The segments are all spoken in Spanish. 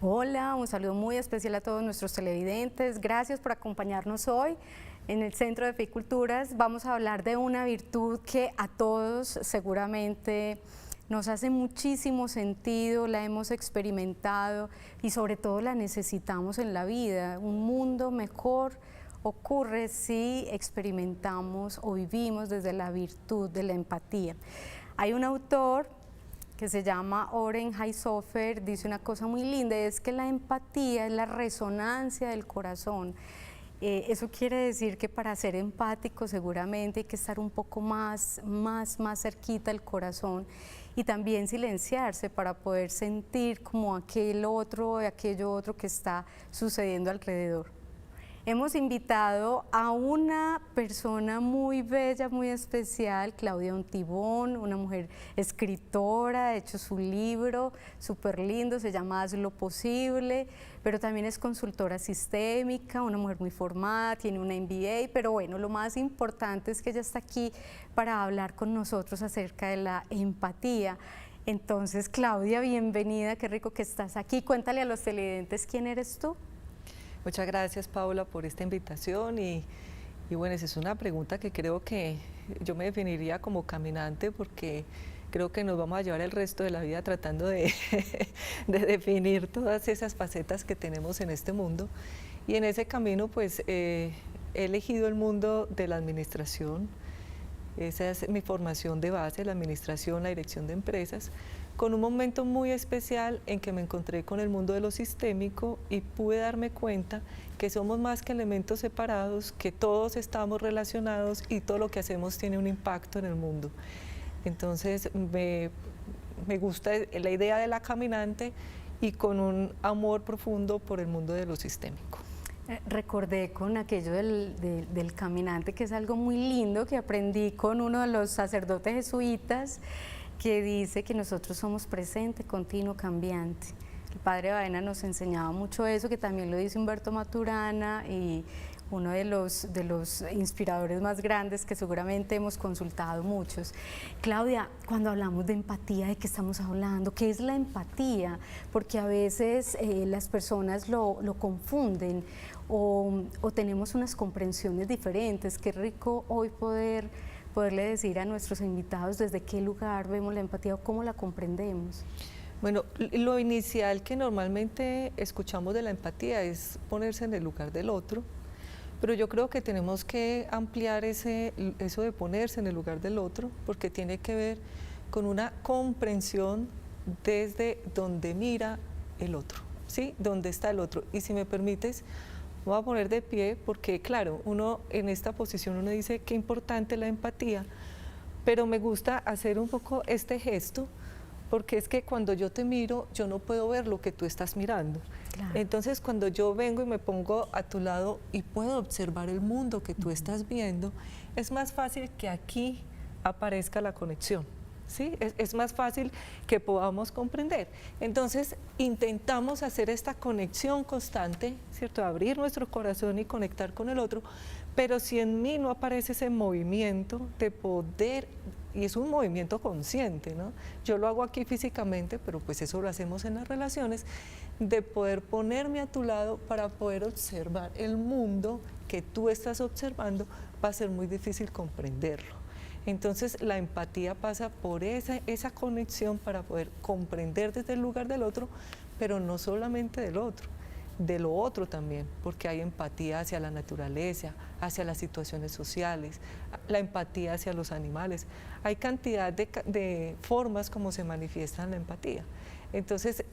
Hola, un saludo muy especial a todos nuestros televidentes. Gracias por acompañarnos hoy en el Centro de Fe y Culturas. Vamos a hablar de una virtud que a todos seguramente nos hace muchísimo sentido, la hemos experimentado y sobre todo la necesitamos en la vida. Un mundo mejor ocurre si experimentamos o vivimos desde la virtud de la empatía. Hay un autor que se llama Oren Hayshofer, dice una cosa muy linda, es que la empatía es la resonancia del corazón. Eso quiere decir que para ser empático seguramente hay que estar un poco más cerquita al corazón y también silenciarse para poder sentir como aquello otro que está sucediendo alrededor. Hemos invitado a una persona muy bella, muy especial, Claudia Ontibón, una mujer escritora, ha hecho su libro súper lindo, se llama Haz lo posible, pero también es consultora sistémica, una mujer muy formada, tiene una MBA, pero bueno, lo más importante es que ella está aquí para hablar con nosotros acerca de la empatía. Entonces, Claudia, bienvenida, qué rico que estás aquí. Cuéntale a los televidentes quién eres tú. Muchas gracias, Paula, por esta invitación y bueno, esa es una pregunta que creo que yo me definiría como caminante porque creo que nos vamos a llevar el resto de la vida tratando de, de definir todas esas facetas que tenemos en este mundo y en ese camino pues he elegido el mundo de la administración. Esa es mi formación de base, la administración, la dirección de empresas, con un momento muy especial en que me encontré con el mundo de lo sistémico y pude darme cuenta que somos más que elementos separados, que todos estamos relacionados y todo lo que hacemos tiene un impacto en el mundo. Entonces me gusta la idea de la caminante y con un amor profundo por el mundo de lo sistémico. Recordé con aquello del caminante, que es algo muy lindo que aprendí con uno de los sacerdotes jesuitas, que dice que nosotros somos presente, continuo, cambiante. El padre Baena nos enseñaba mucho eso, que también lo dice Humberto Maturana, y uno de los inspiradores más grandes que seguramente hemos consultado muchos. Claudia, cuando hablamos de empatía, ¿de qué estamos hablando? ¿Qué es la empatía? Porque a veces las personas lo confunden o tenemos unas comprensiones diferentes. Qué rico hoy poderle decir a nuestros invitados desde qué lugar vemos la empatía o cómo la comprendemos. Bueno, lo inicial que normalmente escuchamos de la empatía es ponerse en el lugar del otro, pero yo creo que tenemos que ampliar eso de ponerse en el lugar del otro, porque tiene que ver con una comprensión desde donde mira el otro, ¿sí? Donde está el otro. Y si me permites, me voy a poner de pie, porque claro, uno en esta posición uno dice qué importante la empatía, pero me gusta hacer un poco este gesto, porque es que cuando yo te miro, yo no puedo ver lo que tú estás mirando. Claro. Entonces, cuando yo vengo y me pongo a tu lado y puedo observar el mundo que tú estás viendo, es más fácil que aquí aparezca la conexión, ¿sí? Es más fácil que podamos comprender. Entonces, intentamos hacer esta conexión constante, ¿cierto? Abrir nuestro corazón y conectar con el otro, pero si en mí no aparece ese movimiento de poder, y es un movimiento consciente, ¿no? Yo lo hago aquí físicamente, pero pues eso lo hacemos en las relaciones, de poder ponerme a tu lado para poder observar el mundo que tú estás observando, va a ser muy difícil comprenderlo. Entonces la empatía pasa por esa conexión para poder comprender desde el lugar del otro, pero no solamente del otro, de lo otro también, porque hay empatía hacia la naturaleza, hacia las situaciones sociales, la empatía hacia los animales. Hay cantidad de formas como se manifiesta la empatía. Entonces,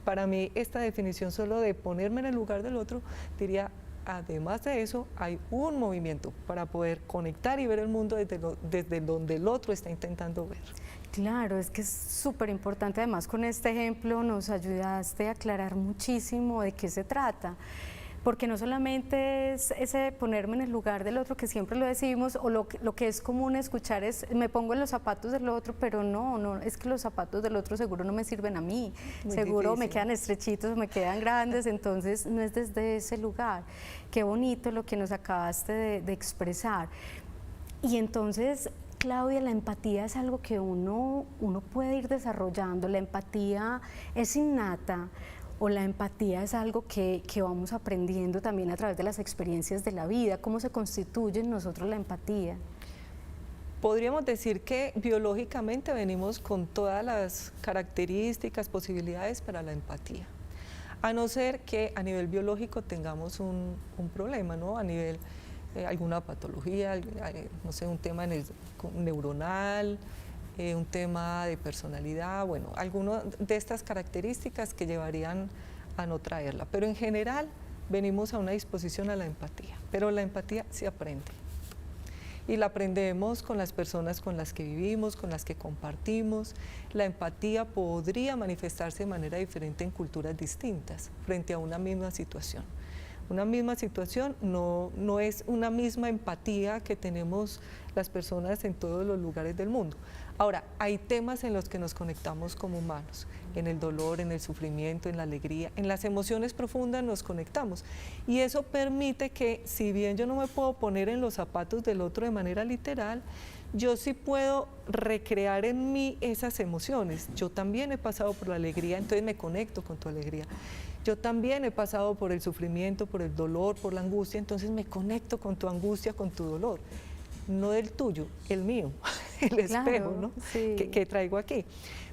para mí esta definición solo de ponerme en el lugar del otro, diría, además de eso, hay un movimiento para poder conectar y ver el mundo desde donde el otro está intentando ver. Claro, es que es súper importante, además con este ejemplo nos ayudaste a aclarar muchísimo de qué se trata, porque no solamente es ese ponerme en el lugar del otro, que siempre lo decimos, o lo que es común escuchar es, me pongo en los zapatos del otro, pero no, es que los zapatos del otro seguro no me sirven a mí, muy seguro difícil. Me quedan estrechitos o me quedan grandes, entonces no es desde ese lugar. Qué bonito lo que nos acabaste de expresar. Y entonces, Claudia, la empatía es algo que uno puede ir desarrollando, la empatía es innata o la empatía es algo que vamos aprendiendo también a través de las experiencias de la vida? ¿Cómo se constituye en nosotros la empatía? Podríamos decir que biológicamente venimos con todas las características, posibilidades para la empatía, a no ser que a nivel biológico tengamos un problema, ¿no? A nivel alguna patología, no sé, un tema neuronal, un tema de personalidad, bueno, algunas de estas características que llevarían a no traerla. Pero en general venimos a una disposición a la empatía, pero la empatía se aprende. Y la aprendemos con las personas con las que vivimos, con las que compartimos. La empatía podría manifestarse de manera diferente en culturas distintas frente a una misma situación. Una misma situación no es una misma empatía que tenemos las personas en todos los lugares del mundo. Ahora, hay temas en los que nos conectamos como humanos, en el dolor, en el sufrimiento, en la alegría, en las emociones profundas nos conectamos. Y eso permite que, si bien yo no me puedo poner en los zapatos del otro de manera literal, yo sí puedo recrear en mí esas emociones. Yo también he pasado por la alegría, entonces me conecto con tu alegría. Yo también he pasado por el sufrimiento, por el dolor, por la angustia, entonces me conecto con tu angustia, con tu dolor. No del tuyo, el mío, el espejo, ¿no? Sí. que traigo aquí.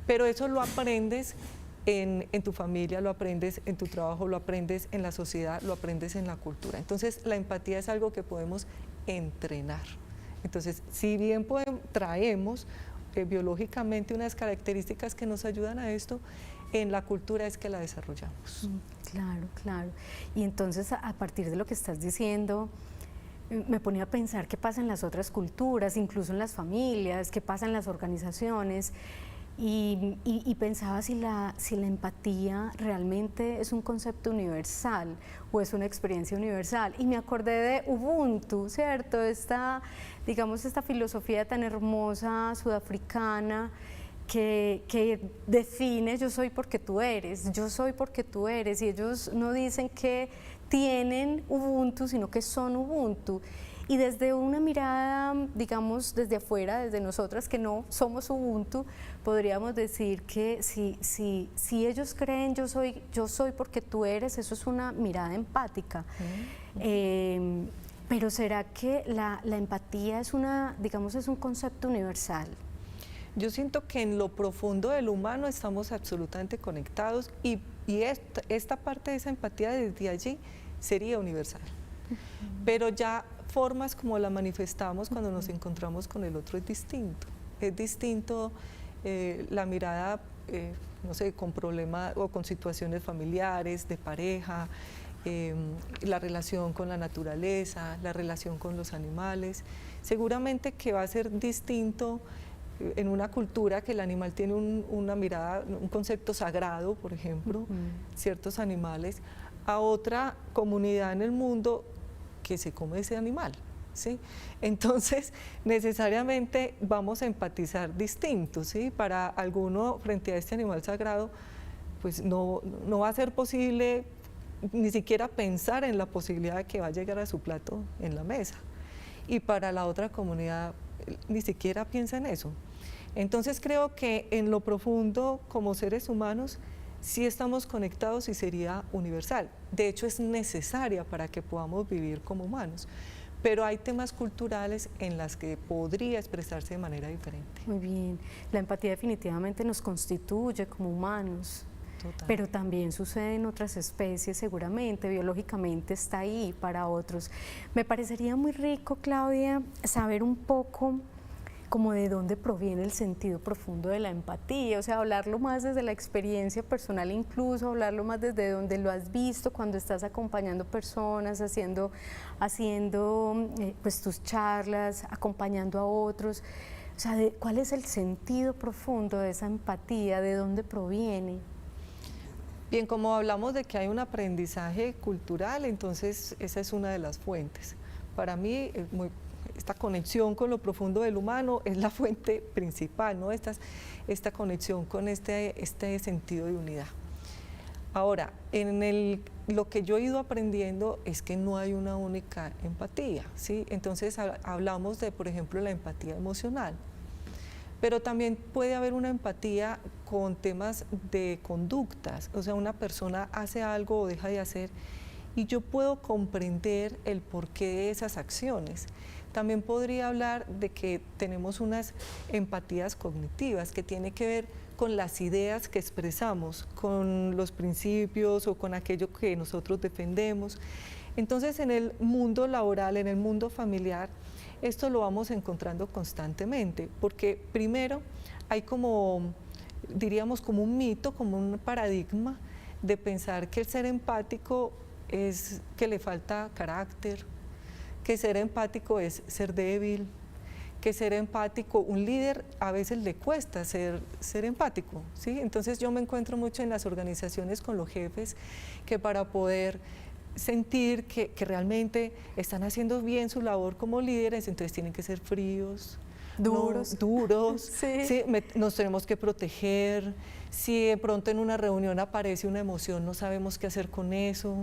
Pero eso lo aprendes en tu familia, lo aprendes en tu trabajo, lo aprendes en la sociedad, lo aprendes en la cultura. Entonces, la empatía es algo que podemos entrenar. Entonces, si bien traemos biológicamente unas características que nos ayudan a esto, en la cultura es que la desarrollamos. Claro, claro. Y entonces, a partir de lo que estás diciendo, me ponía a pensar qué pasa en las otras culturas, incluso en las familias, qué pasa en las organizaciones, y pensaba si la empatía realmente es un concepto universal o es una experiencia universal. Y me acordé de Ubuntu, ¿cierto? Digamos, esta filosofía tan hermosa sudafricana que define yo soy porque tú eres, yo soy porque tú eres, y ellos no dicen que tienen Ubuntu, sino que son Ubuntu. Y desde una mirada, digamos, desde afuera, desde nosotras que no somos Ubuntu, podríamos decir que si ellos creen yo soy porque tú eres, eso es una mirada empática. Pero ¿será que la empatía es es un concepto universal? Yo siento que en lo profundo del humano estamos absolutamente conectados y esta parte de esa empatía desde allí sería universal. Pero ya formas como la manifestamos cuando nos encontramos con el otro es distinto. Es distinto la mirada, no sé, con problemas o con situaciones familiares, de pareja, la relación con la naturaleza, la relación con los animales. Seguramente que va a ser distinto en una cultura que el animal tiene una mirada, un concepto sagrado, por ejemplo, ciertos animales, a otra comunidad en el mundo que se come ese animal, ¿sí? Entonces, necesariamente vamos a empatizar distinto, ¿sí? Para alguno, frente a este animal sagrado, pues no va a ser posible ni siquiera pensar en la posibilidad de que va a llegar a su plato en la mesa. Y para la otra comunidad, ni siquiera piensa en eso. Entonces creo que en lo profundo, como seres humanos, sí estamos conectados y sería universal. De hecho, es necesaria para que podamos vivir como humanos. Pero hay temas culturales en las que podría expresarse de manera diferente. Muy bien. La empatía definitivamente nos constituye como humanos. Total. Pero también sucede en otras especies, seguramente, biológicamente está ahí para otros. Me parecería muy rico, Claudia, saber un poco como de dónde proviene el sentido profundo de la empatía, o sea, hablarlo más desde la experiencia personal, incluso hablarlo más desde donde lo has visto cuando estás acompañando personas, haciendo pues tus charlas, acompañando a otros, o sea, ¿cuál es el sentido profundo de esa empatía? ¿De dónde proviene? Bien, como hablamos de que hay un aprendizaje cultural, entonces esa es una de las fuentes. Para mí, esta conexión con lo profundo del humano es la fuente principal, ¿no? Esta conexión con este sentido de unidad. Ahora, lo que yo he ido aprendiendo es que no hay una única empatía, ¿sí? Entonces hablamos de, por ejemplo, la empatía emocional. pero también puede haber una empatía con temas de conductas, o sea, una persona hace algo o deja de hacer y yo puedo comprender el porqué de esas acciones. También podría hablar de que tenemos unas empatías cognitivas que tiene que ver con las ideas que expresamos, con los principios o con aquello que nosotros defendemos. Entonces, en el mundo laboral, en el mundo familiar, esto lo vamos encontrando constantemente, porque primero hay como, diríamos, como un mito, como un paradigma de pensar que el ser empático es que le falta carácter, que ser empático es ser débil, que ser empático, un líder a veces le cuesta ser empático, ¿sí? Entonces yo me encuentro mucho en las organizaciones con los jefes que para poder sentir que realmente están haciendo bien su labor como líderes, entonces tienen que ser fríos, duros, duros, sí. ¿sí? Nos tenemos que proteger, si de pronto en una reunión aparece una emoción no sabemos qué hacer con eso,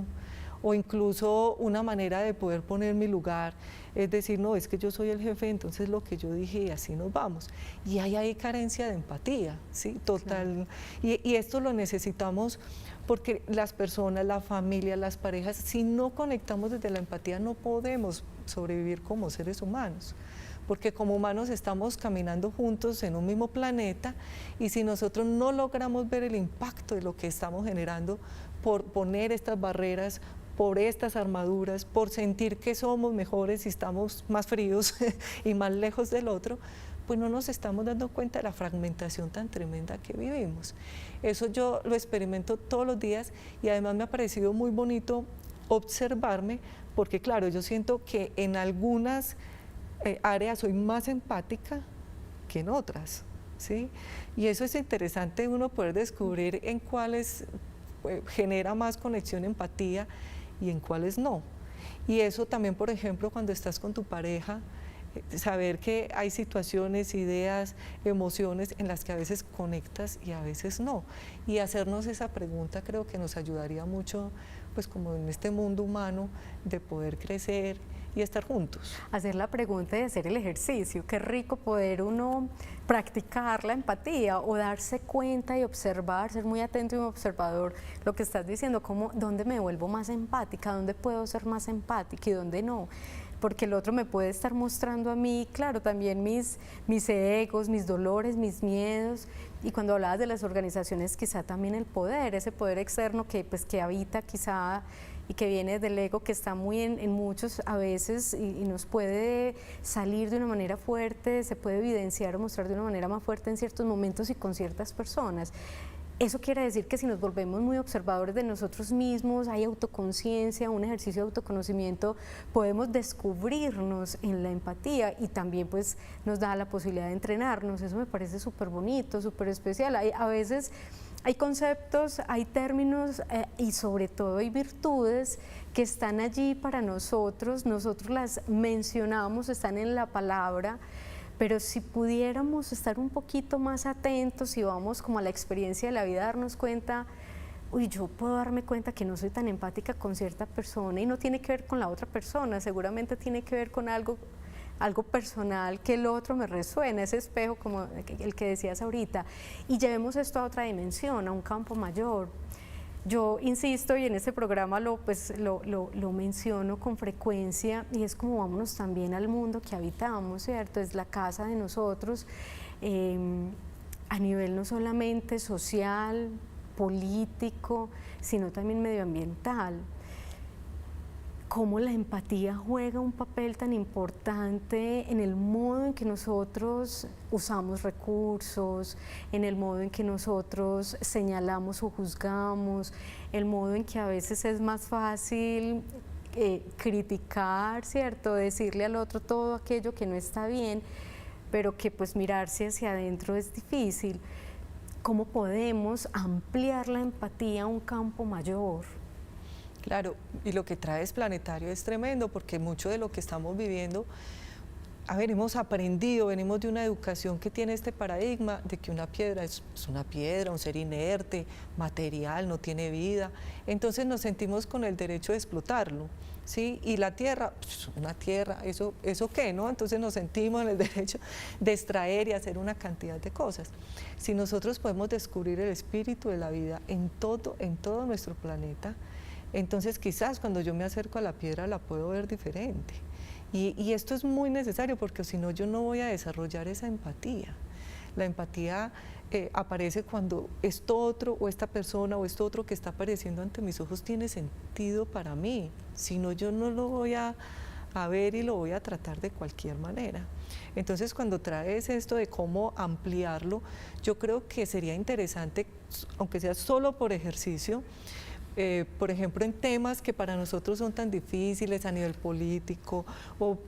o incluso una manera de poder poner mi lugar, es decir, no, es que yo soy el jefe, entonces lo que yo dije y así nos vamos. Y hay carencia de empatía, ¿sí? Total. Claro. Y esto lo necesitamos porque las personas, la familia, las parejas, si no conectamos desde la empatía no podemos sobrevivir como seres humanos, porque como humanos estamos caminando juntos en un mismo planeta y si nosotros no logramos ver el impacto de lo que estamos generando por poner estas barreras, por estas armaduras, por sentir que somos mejores y estamos más fríos y más lejos del otro, pues no nos estamos dando cuenta de la fragmentación tan tremenda que vivimos. Eso yo lo experimento todos los días y además me ha parecido muy bonito observarme, porque claro, yo siento que en algunas áreas soy más empática que en otras, ¿sí? Y eso es interesante uno poder descubrir en cuáles genera más conexión, empatía y en cuáles no. Y eso también, por ejemplo, cuando estás con tu pareja, saber que hay situaciones, ideas, emociones en las que a veces conectas y a veces no. Y hacernos esa pregunta creo que nos ayudaría mucho, pues como en este mundo humano, de poder crecer y estar juntos. Hacer la pregunta y hacer el ejercicio. Qué rico poder uno practicar la empatía o darse cuenta y observar, ser muy atento y un observador lo que estás diciendo, cómo, dónde me vuelvo más empática, dónde puedo ser más empática y dónde no. Porque el otro me puede estar mostrando a mí, claro, también mis egos, mis dolores, mis miedos, y cuando hablabas de las organizaciones, quizá también el poder, ese poder externo que, pues, que habita quizá y que viene del ego, que está muy en muchos a veces y nos puede salir de una manera fuerte, se puede evidenciar o mostrar de una manera más fuerte en ciertos momentos y con ciertas personas. Eso quiere decir que si nos volvemos muy observadores de nosotros mismos, hay autoconciencia, un ejercicio de autoconocimiento, podemos descubrirnos en la empatía y también pues nos da la posibilidad de entrenarnos. Eso me parece súper bonito, súper especial. A veces hay conceptos, hay términos y sobre todo hay virtudes que están allí para nosotros las mencionamos, están en la palabra, pero si pudiéramos estar un poquito más atentos y vamos como a la experiencia de la vida, darnos cuenta, uy, yo puedo darme cuenta que no soy tan empática con cierta persona y no tiene que ver con la otra persona, seguramente tiene que ver con algo personal que el otro me resuena, ese espejo como el que decías ahorita, y llevemos esto a otra dimensión, a un campo mayor. Yo insisto y en este programa lo menciono con frecuencia y es como vámonos también al mundo que habitamos, ¿cierto? Es la casa de nosotros a nivel no solamente social, político, sino también medioambiental. Cómo la empatía juega un papel tan importante en el modo en que nosotros usamos recursos, en el modo en que nosotros señalamos o juzgamos, el modo en que a veces es más fácil criticar, ¿cierto? Decirle al otro todo aquello que no está bien, pero que pues mirarse hacia adentro es difícil. ¿Cómo podemos ampliar la empatía a un campo mayor? Claro, y lo que trae es planetario es tremendo porque mucho de lo que estamos viviendo, a ver, hemos aprendido, venimos de una educación que tiene este paradigma de que una piedra es una piedra, un ser inerte, material, no tiene vida, entonces nos sentimos con el derecho de explotarlo. ¿sí? Y la tierra, pues, una tierra, ¿eso qué, no? Entonces nos sentimos en el derecho de extraer y hacer una cantidad de cosas. Si nosotros podemos descubrir el espíritu de la vida en todo nuestro planeta, entonces quizás cuando yo me acerco a la piedra la puedo ver diferente. Y esto es muy necesario porque si no yo no voy a desarrollar esa empatía. La empatía aparece cuando esto otro o esta persona o esto otro que está apareciendo ante mis ojos tiene sentido para mí. Si no, yo no lo voy a ver y lo voy a tratar de cualquier manera. Entonces, cuando traes esto de cómo ampliarlo, yo creo que sería interesante, aunque sea solo por ejercicio, por ejemplo, en temas que para nosotros son tan difíciles a nivel político o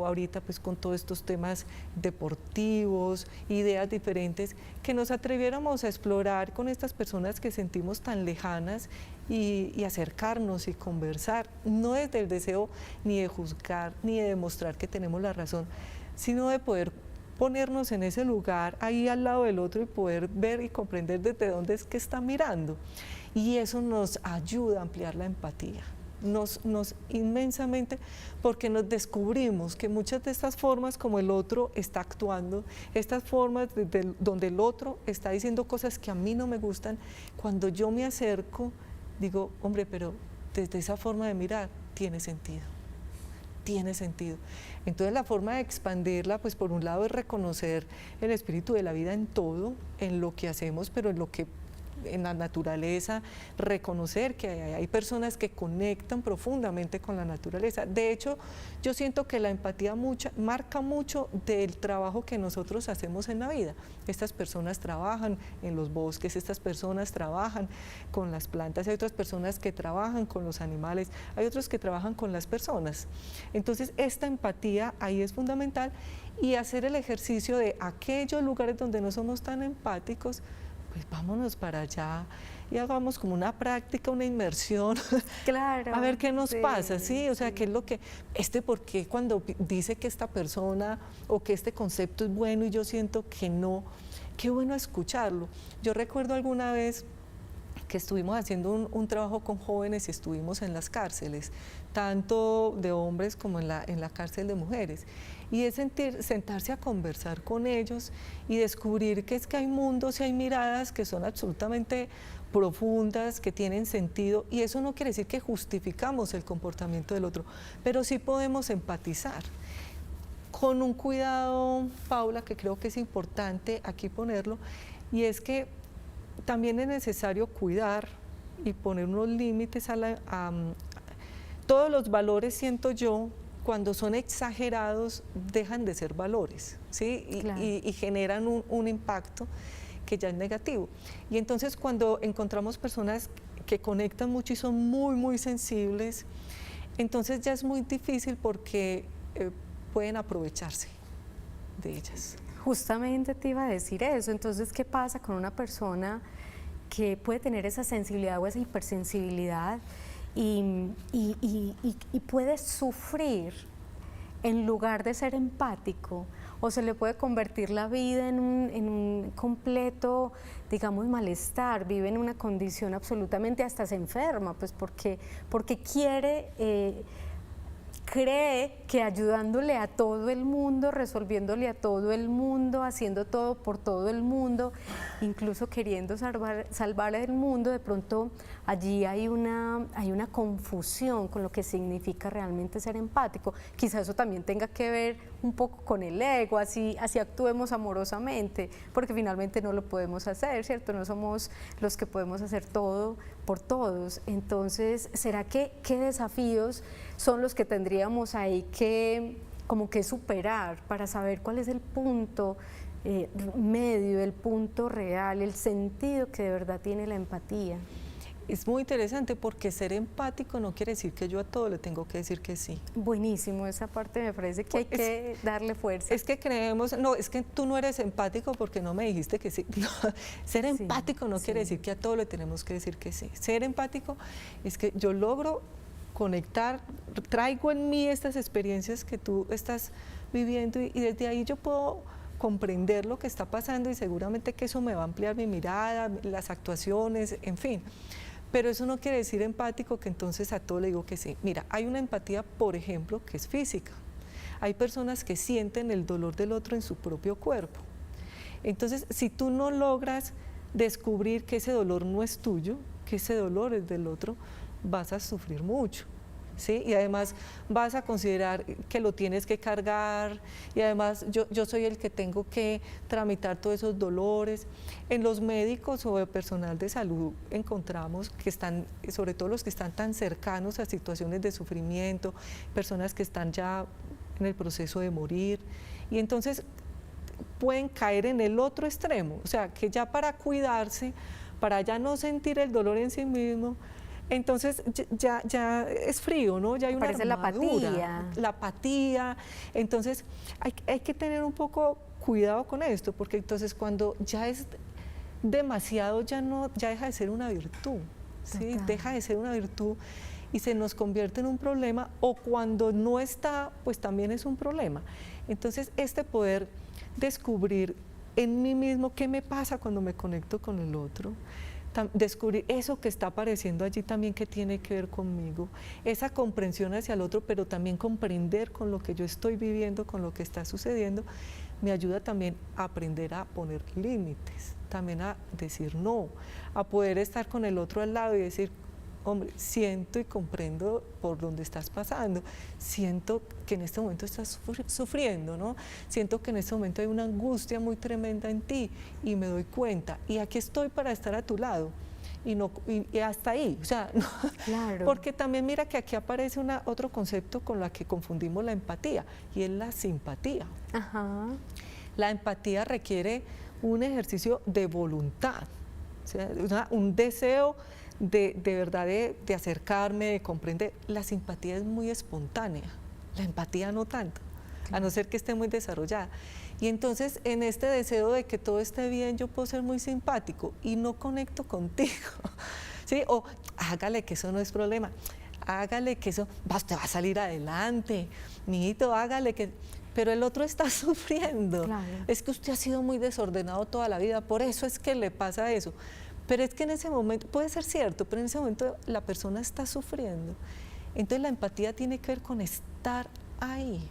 ahorita pues con todos estos temas deportivos, ideas diferentes, que nos atreviéramos a explorar con estas personas que sentimos tan lejanas y acercarnos y conversar, no desde el deseo ni de juzgar ni de demostrar que tenemos la razón, sino de poder ponernos en ese lugar ahí al lado del otro y poder ver y comprender desde dónde es que está mirando. Y eso nos ayuda a ampliar la empatía, nos inmensamente, porque nos descubrimos que muchas de estas formas como el otro está actuando, estas formas donde el otro está diciendo cosas que a mí no me gustan, cuando yo me acerco, digo, hombre, pero desde esa forma de mirar tiene sentido. Tiene sentido. Entonces la forma de expandirla, pues por un lado es reconocer el espíritu de la vida en todo, en lo que hacemos, pero en la naturaleza, reconocer que hay personas que conectan profundamente con la naturaleza. De hecho, yo siento que la empatía marca mucho del trabajo que nosotros hacemos en la vida. Estas personas trabajan en los bosques, estas personas trabajan con las plantas, hay otras personas que trabajan con los animales, hay otros que trabajan con las personas. Entonces, esta empatía ahí es fundamental y hacer el ejercicio de aquellos lugares donde no somos tan empáticos, pues vámonos para allá y hagamos como una práctica, una inmersión, claro, a ver qué nos pasa, ¿sí? O sea, qué es lo que, por qué cuando dice que esta persona o que este concepto es bueno y yo siento que no, qué bueno escucharlo. Yo recuerdo alguna vez que estuvimos haciendo un trabajo con jóvenes y estuvimos en las cárceles, tanto de hombres como en la cárcel de mujeres. Y es sentarse a conversar con ellos y descubrir que es que hay mundos y hay miradas que son absolutamente profundas, que tienen sentido, y eso no quiere decir que justificamos el comportamiento del otro, pero sí podemos empatizar. Con un cuidado, Paula, que creo que es importante aquí ponerlo, y es que también es necesario cuidar y poner unos límites a todos los valores, siento yo, cuando son exagerados, dejan de ser valores, ¿sí? Claro. Y generan un impacto que ya es negativo. Y entonces cuando encontramos personas que conectan mucho y son muy, muy sensibles, entonces ya es muy difícil porque pueden aprovecharse de ellas. Justamente te iba a decir eso. Entonces, ¿qué pasa con una persona que puede tener esa sensibilidad o esa hipersensibilidad y puede sufrir en lugar de ser empático, o se le puede convertir la vida en un completo, digamos, malestar, vive en una condición absolutamente, hasta se enferma, pues porque cree que ayudándole a todo el mundo, resolviéndole a todo el mundo, haciendo todo por todo el mundo, incluso queriendo salvar el mundo, de pronto allí hay una confusión con lo que significa realmente ser empático. Quizás eso también tenga que ver un poco con el ego, así actuemos amorosamente, porque finalmente no lo podemos hacer, ¿cierto? No somos los que podemos hacer todo por todos. Entonces, ¿será que qué desafíos son los que tendríamos ahí que superar para saber cuál es el punto medio, el punto real, el sentido que de verdad tiene la empatía? Es muy interesante porque ser empático no quiere decir que yo a todo le tengo que decir que sí. Buenísimo, esa parte me parece que hay que darle fuerza. Es que creemos, no, es que tú no eres empático porque no me dijiste que sí. No, ser empático no quiere decir que a todo le tenemos que decir que sí. Ser empático es que yo logro conectar, traigo en mí estas experiencias que tú estás viviendo y desde ahí yo puedo comprender lo que está pasando y seguramente que eso me va a ampliar mi mirada, las actuaciones, en fin. Pero eso no quiere decir empático que entonces a todo le digo que sí. Mira, hay una empatía, por ejemplo, que es física. Hay personas que sienten el dolor del otro en su propio cuerpo. Entonces, si tú no logras descubrir que ese dolor no es tuyo, que ese dolor es del otro, vas a sufrir mucho. ¿Sí? Y además vas a considerar que lo tienes que cargar y además yo soy el que tengo que tramitar todos esos dolores. En los médicos o el personal de salud encontramos que están, sobre todo los que están tan cercanos a situaciones de sufrimiento, personas que están ya en el proceso de morir y entonces pueden caer en el otro extremo, o sea, que ya para cuidarse, para ya no sentir el dolor en sí mismo, entonces ya es frío, ¿no? Ya hay una armadura, la apatía. Entonces hay que tener un poco cuidado con esto, porque entonces cuando ya es demasiado ya deja de ser una virtud, ¿sí? Deja de ser una virtud y se nos convierte en un problema, o cuando no está, pues también es un problema. Entonces poder descubrir en mí mismo qué me pasa cuando me conecto con el otro, descubrir eso que está apareciendo allí también que tiene que ver conmigo, esa comprensión hacia el otro, pero también comprender con lo que yo estoy viviendo, con lo que está sucediendo, me ayuda también a aprender a poner límites, también a decir no, a poder estar con el otro al lado y decir, hombre, siento y comprendo por dónde estás pasando, siento que en este momento estás sufriendo, ¿no? Siento que en este momento hay una angustia muy tremenda en ti y me doy cuenta y aquí estoy para estar a tu lado y hasta ahí, o sea, no, claro. Porque también mira que aquí aparece otro concepto con la que confundimos la empatía y es la simpatía. Ajá. La empatía requiere un ejercicio de voluntad, o sea, un deseo de verdad de acercarme, de comprender. La simpatía es muy espontánea, la empatía no tanto, a no ser que esté muy desarrollada. Y entonces en este deseo de que todo esté bien, yo puedo ser muy simpático y no conecto contigo, ¿sí? O hágale que eso no es problema, hágale que eso te va a salir adelante, mijito, hágale que... Pero el otro está sufriendo, claro. Es que usted ha sido muy desordenado toda la vida, por eso es que le pasa eso. Pero es que en ese momento, puede ser cierto, pero en ese momento la persona está sufriendo. Entonces la empatía tiene que ver con estar ahí.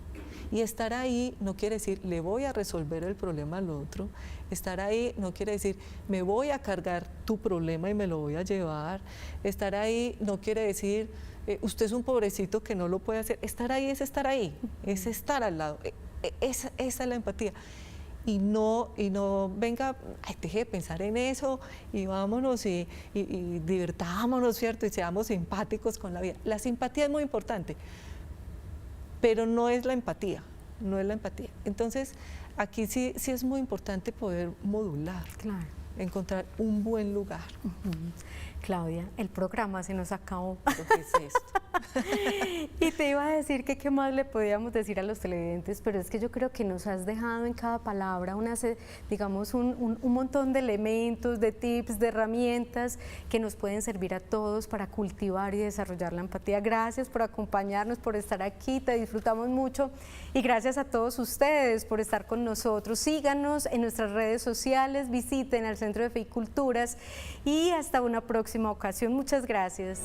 Y estar ahí no quiere decir, le voy a resolver el problema al otro. Estar ahí no quiere decir, me voy a cargar tu problema y me lo voy a llevar. Estar ahí no quiere decir, usted es un pobrecito que no lo puede hacer. Estar ahí, es estar al lado. Esa es la empatía. Y no venga, deje de pensar en eso y vámonos y divirtámonos, ¿cierto? Y seamos simpáticos con la vida. La simpatía es muy importante, pero no es la empatía, no es la empatía. Entonces, aquí sí es muy importante poder modular, claro. Encontrar un buen lugar. Claudia, el programa se nos acabó. ¿Qué es esto? Y te iba a decir que qué más le podíamos decir a los televidentes, pero es que yo creo que nos has dejado en cada palabra digamos un montón de elementos, de tips, de herramientas que nos pueden servir a todos para cultivar y desarrollar la empatía. Gracias por acompañarnos, por estar aquí, te disfrutamos mucho y gracias a todos ustedes por estar con nosotros. Síganos en nuestras redes sociales, visiten al Centro de Fe y Culturas y hasta una próxima ocasión. Muchas gracias.